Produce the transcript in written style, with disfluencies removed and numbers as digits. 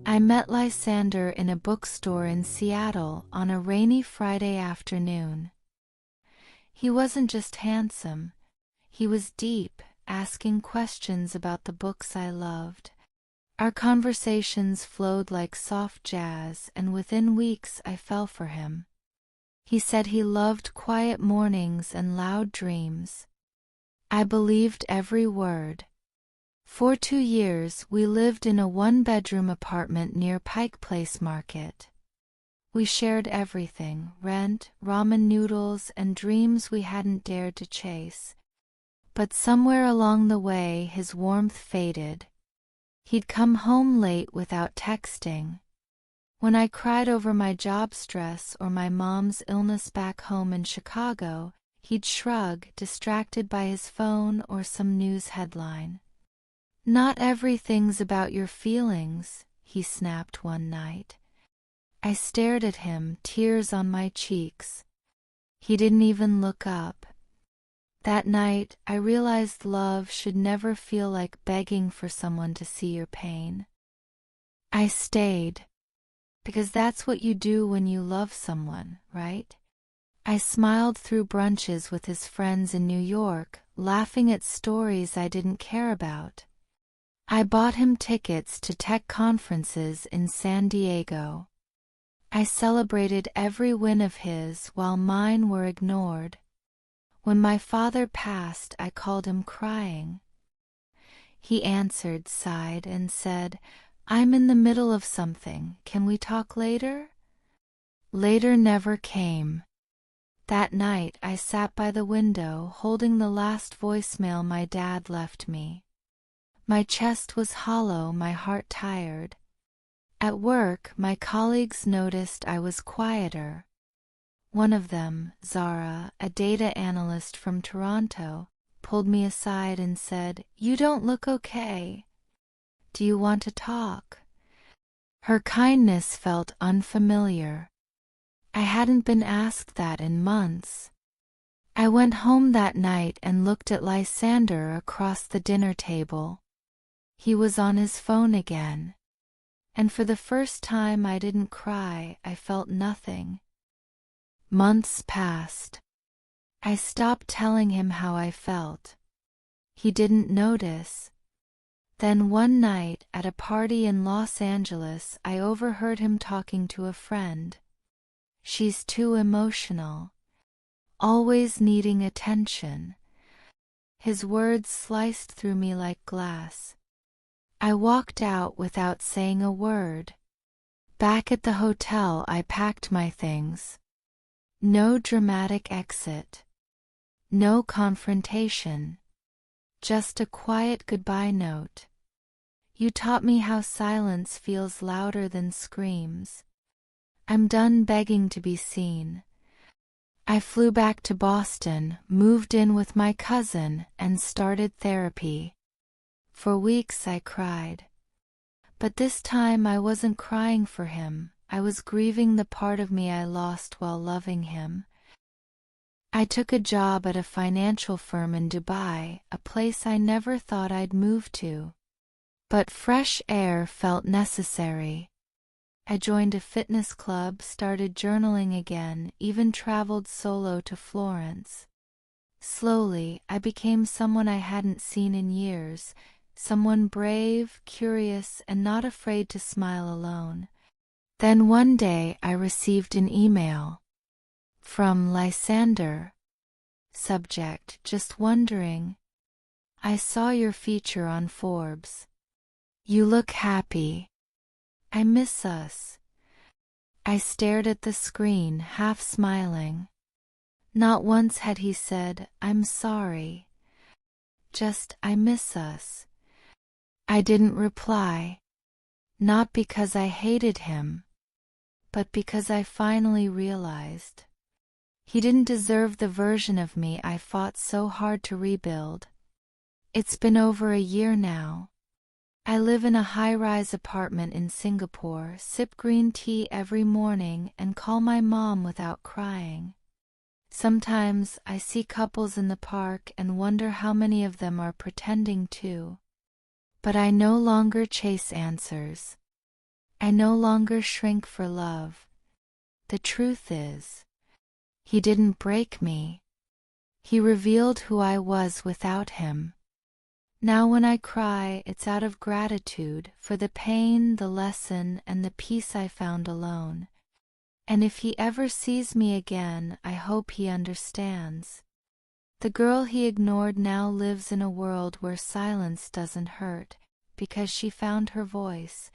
I met Lysander in a bookstore in Seattle on a rainy Friday afternoon. He wasn't just handsome, he was deep, asking questions about the books I loved. Our conversations flowed like soft jazz, and within weeks I fell for him. He said he loved quiet mornings and loud dreams. I believed every word. For 2 years we lived in a one-bedroom apartment near Pike Place Market. We shared everything: rent, ramen noodles, and dreams we hadn't dared to chase. But somewhere along the way his warmth faded. He'd come home late without texting. When I cried over my job stress or my mom's illness back home in Chicago, he'd shrug, distracted by his phone or some news headline. "Not everything's about your feelings," he snapped one night. I stared at him, tears on my cheeks. He didn't even look up. That night, I realized love should never feel like begging for someone to see your pain. I stayed, because that's what you do when you love someone, right? I smiled through brunches with his friends in New York, laughing at stories I didn't care about. I bought him tickets to tech conferences in San Diego. I celebrated every win of his while mine were ignored. When my father passed, I called him crying. He answered, sighed, and said, "I'm in the middle of something. Can we talk later?" Later never came. That night I sat by the window, holding the last voicemail my dad left me. My chest was hollow, my heart tired. At work, my colleagues noticed I was quieter. One of them, Zara, a data analyst from Toronto, pulled me aside and said, "You don't look okay. Do you want to talk?" Her kindness felt unfamiliar. I hadn't been asked that in months. I went home that night and looked at Lysander across the dinner table. He was on his phone again. And for the first time I didn't cry, I felt nothing. Months passed. I stopped telling him how I felt. He didn't notice. Then one night, at a party in Los Angeles, I overheard him talking to a friend. "She's too emotional. Always needing attention." His words sliced through me like glass. I walked out without saying a word. Back at the hotel, I packed my things. No dramatic exit. No confrontation. Just a quiet goodbye note. "You taught me how silence feels louder than screams. I'm done begging to be seen." I flew back to Boston, moved in with my cousin, and started therapy. For weeks I cried. But this time I wasn't crying for him, I was grieving the part of me I lost while loving him. I took a job at a financial firm in Dubai, a place I never thought I'd move to. But fresh air felt necessary. I joined a fitness club, started journaling again, even traveled solo to Florence. Slowly, I became someone I hadn't seen in years. Someone brave, curious, and not afraid to smile alone. Then one day I received an email. From Lysander. Subject, "Just wondering. I saw your feature on Forbes. You look happy. I miss us." I stared at the screen, half smiling. Not once had he said, "I'm sorry." Just, "I miss us." I didn't reply. Not because I hated him, but because I finally realized. He didn't deserve the version of me I fought so hard to rebuild. It's been over a year now. I live in a high-rise apartment in Singapore, sip green tea every morning, and call my mom without crying. Sometimes I see couples in the park and wonder how many of them are pretending to. But I no longer chase answers. I no longer shrink for love. The truth is, he didn't break me. He revealed who I was without him. Now when I cry, it's out of gratitude for the pain, the lesson, and the peace I found alone. And if he ever sees me again, I hope he understands. The girl he ignored now lives in a world where silence doesn't hurt, because she found her voice,